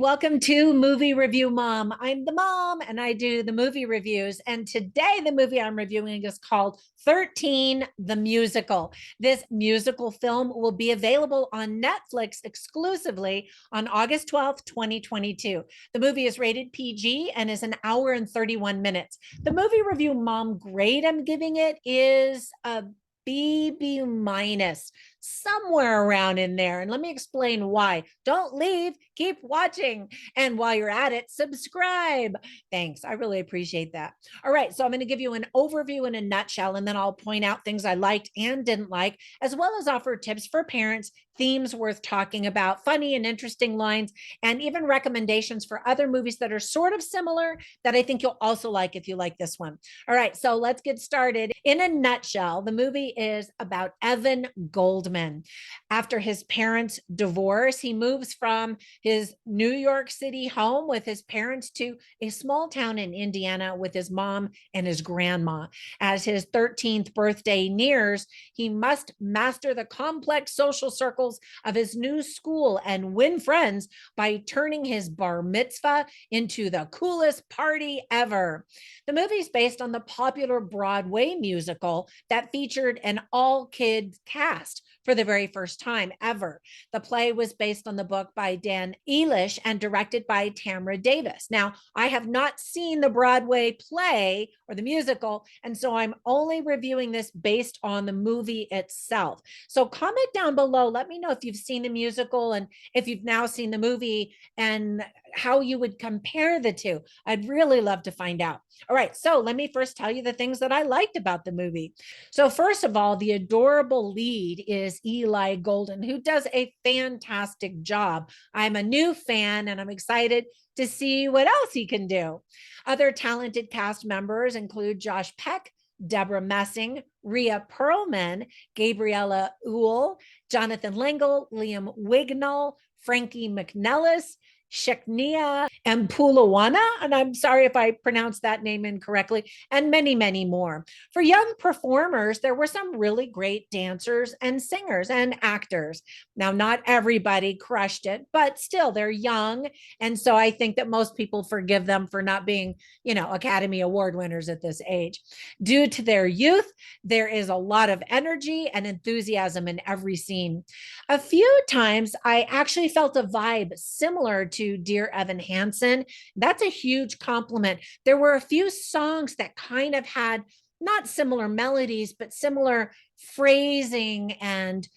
welcome to Movie Review Mom. I'm the mom and I do the movie reviews. And today, the movie I'm reviewing is called 13 the Musical. This musical film will be available on Netflix exclusively on August 12th, 2022. The movie is rated PG and is an hour and 31 minutes. The movie review mom grade I'm giving it is a B minus, somewhere around in there. And let me explain why. Don't leave, keep watching. And while you're at it, subscribe. Thanks. I really appreciate that. All right. So I'm going to give you an overview in a nutshell, and then I'll point out things I liked and didn't like, as well as offer tips for parents, themes worth talking about, funny and interesting lines, and even recommendations for other movies that are sort of similar that I think you'll also like if you like this one. All right, so let's get started. In a nutshell, the movie is about Evan Goldman. After his parents' divorce, he moves from his New York City home with his parents to a small town in Indiana with his mom and his grandma. As his 13th birthday nears, he must master the complex social circles of his new school and win friends by turning his bar mitzvah into the coolest party ever. The movie is based on the popular Broadway musical that featured an all-kid cast for the very first time ever. The play was based on the book by Dan Elish and directed by Tamra Davis. Now, I have not seen the Broadway play or the musical, and so I'm only reviewing this based on the movie itself. So comment down below. Let me know if you've seen the musical and if you've now seen the movie and how you would compare the two. I'd really love to find out. All right, so let me first tell you the things that I liked about the movie. So first of all, the adorable lead is Eli Golden, who does a fantastic job. I'm a new fan and I'm excited to see what else he can do. Other talented cast members include Josh Peck, Deborah Messing, Rhea Perlman, Gabriella Uhl, Jonathan Lengel, Liam Wignall, Frankie McNellis, Sheknia Mpulawana, and I'm sorry if I pronounced that name incorrectly, and many, many more. For young performers, there were some really great dancers and singers and actors. Now, not everybody crushed it, but still, they're young. And so I think that most people forgive them for not being, Academy Award winners at this age. Due to their youth, there is a lot of energy and enthusiasm in every scene. A few times, I actually felt a vibe similar to Dear Evan Hansen. That's a huge compliment. There were a few songs that kind of had not similar melodies, but similar phrasing and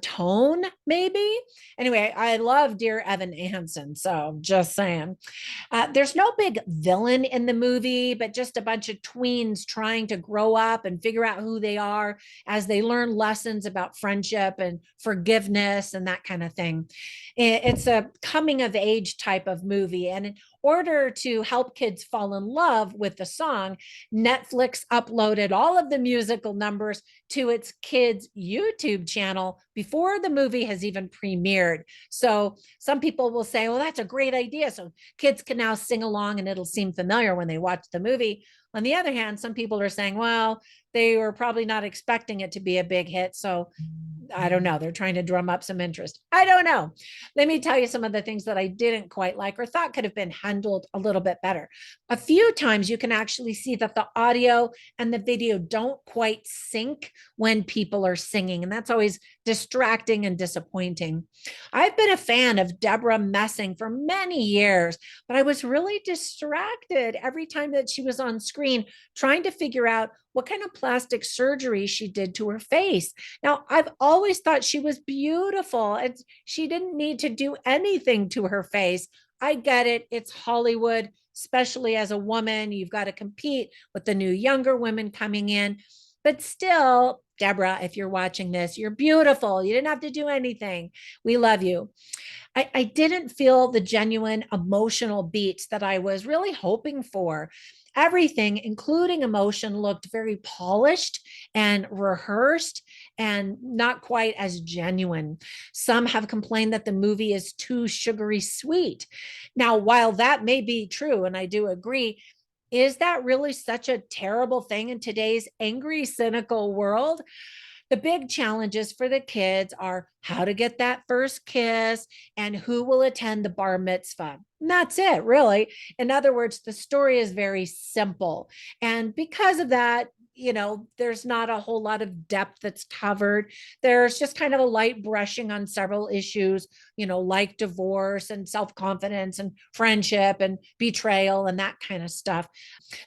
tone, maybe. Anyway, I love Dear Evan Hansen, so just saying. There's no big villain in the movie, but just a bunch of tweens trying to grow up and figure out who they are as they learn lessons about friendship and forgiveness and that kind of thing. It's a coming of age type of movie. And in order to help kids fall in love with the song, Netflix uploaded all of the musical numbers to its kids' YouTube channel before the movie has even premiered. So some people will say, well, that's a great idea. So kids can now sing along and it'll seem familiar when they watch the movie. On the other hand, some people are saying, well, they were probably not expecting it to be a big hit. So I don't know. They're trying to drum up some interest. I don't know. Let me tell you some of the things that I didn't quite like or thought could have been handled a little bit better. A few times you can actually see that the audio and the video don't quite sync when people are singing, and that's always distracting and disappointing. I've been a fan of Deborah Messing for many years, but I was really distracted every time that she was on screen trying to figure out what kind of plastic surgery she did to her face. Now, I've always thought she was beautiful and she didn't need to do anything to her face. I get it. It's Hollywood, especially as a woman. You've got to compete with the new younger women coming in. But still, Deborah, if you're watching this, you're beautiful. You didn't have to do anything. We love you. I didn't feel the genuine emotional beats that I was really hoping for. Everything, including emotion, looked very polished and rehearsed and not quite as genuine. Some have complained that the movie is too sugary sweet. Now, while that may be true, and I do agree, is that really such a terrible thing in today's angry, cynical world? The big challenges for the kids are how to get that first kiss and who will attend the bar mitzvah. And that's it, really. In other words, the story is very simple. And because of that, there's not a whole lot of depth that's covered. There's just kind of a light brushing on several issues, like divorce and self confidence and friendship and betrayal and that kind of stuff.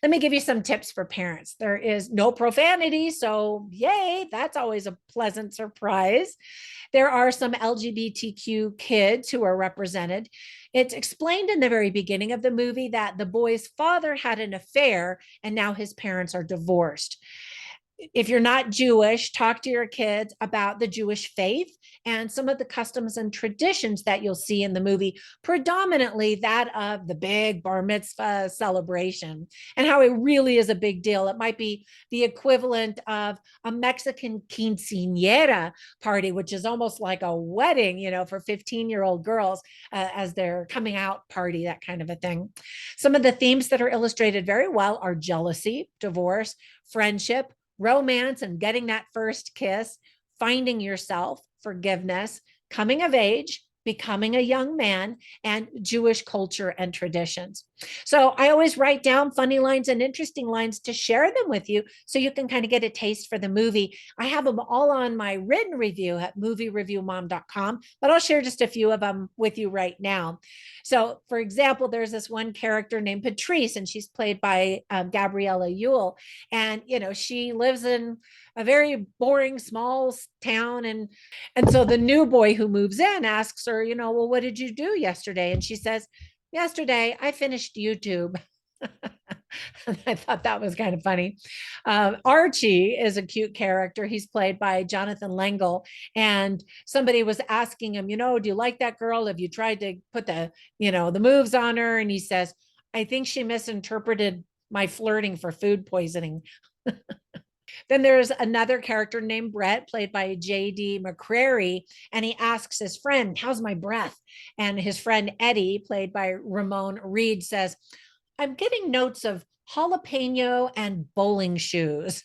Let me give you some tips for parents. There is no profanity, so yay, that's always a pleasant surprise. There are some LGBTQ kids who are represented. It's explained in the very beginning of the movie that the boy's father had an affair and now his parents are divorced. If you're not Jewish, talk to your kids about the Jewish faith and some of the customs and traditions that you'll see in the movie, predominantly that of the big bar mitzvah celebration and how it really is a big deal. It might be the equivalent of a Mexican quinceañera party, which is almost like a wedding, for 15-year-old girls as their coming out party, that kind of a thing. Some of the themes that are illustrated very well are jealousy, divorce, friendship, romance and getting that first kiss, finding yourself, forgiveness, coming of age, becoming a young man, and Jewish culture and traditions. So I always write down funny lines and interesting lines to share them with you so you can kind of get a taste for the movie. I have them all on my written review at moviereviewmom.com, but I'll share just a few of them with you right now. So, for example, there's this one character named Patrice, and she's played by Gabriella Yule. And, she lives in a very boring small town. And so the new boy who moves in asks her, well, what did you do yesterday? And she says, yesterday, I finished YouTube. I thought that was kind of funny. Archie is a cute character. He's played by Jonathan Langle. And somebody was asking him, do you like that girl? Have you tried to put the moves on her? And he says, I think she misinterpreted my flirting for food poisoning. Then there's another character named Brett, played by J.D. McCrary, and he asks his friend, how's my breath? And his friend Eddie, played by Ramon Reed, says, I'm getting notes of jalapeno and bowling shoes.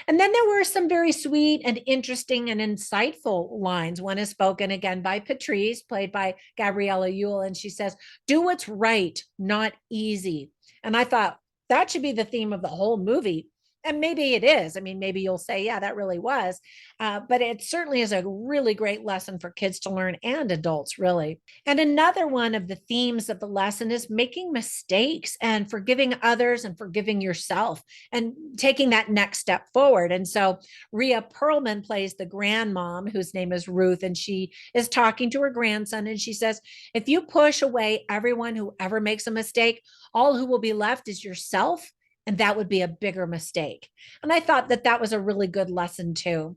And then there were some very sweet and interesting and insightful lines. One is spoken again by Patrice, played by Gabriella Yule, and she says, do what's right, not easy. And I thought that should be the theme of the whole movie. And maybe it is. I mean, maybe you'll say, yeah, that really was. But it certainly is a really great lesson for kids to learn and adults, really. And another one of the themes of the lesson is making mistakes and forgiving others and forgiving yourself and taking that next step forward. And so Rhea Perlman plays the grandmom, whose name is Ruth, and she is talking to her grandson. And she says, if you push away everyone who ever makes a mistake, all who will be left is yourself. And that would be a bigger mistake. And I thought that was a really good lesson too.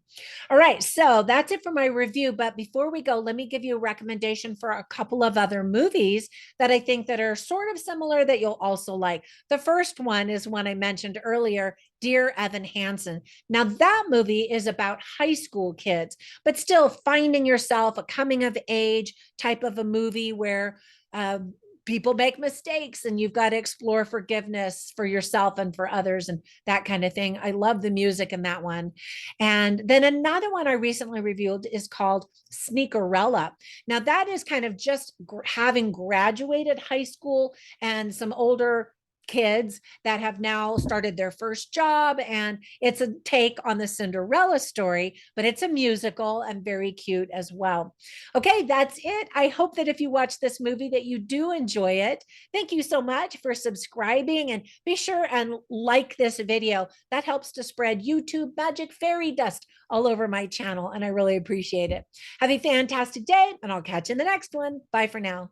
All right, so that's it for my review. But before we go, let me give you a recommendation for a couple of other movies that I think that are sort of similar that you'll also like. The first one is one I mentioned earlier, Dear Evan Hansen. Now that movie is about high school kids, but still finding yourself, a coming of age type of a movie where people make mistakes and you've got to explore forgiveness for yourself and for others and that kind of thing. I love the music in that one. And then another one I recently reviewed is called Sneakerella. Now that is kind of just having graduated high school and some older kids that have now started their first job, and it's a take on the Cinderella story, but it's a musical and very cute as well. Okay, that's it. I hope that if you watch this movie that you do enjoy it. Thank you so much for subscribing, and be sure and like this video. That helps to spread YouTube magic fairy dust all over my channel, and I really appreciate it. Have a fantastic day, and I'll catch you in the next one. Bye for now.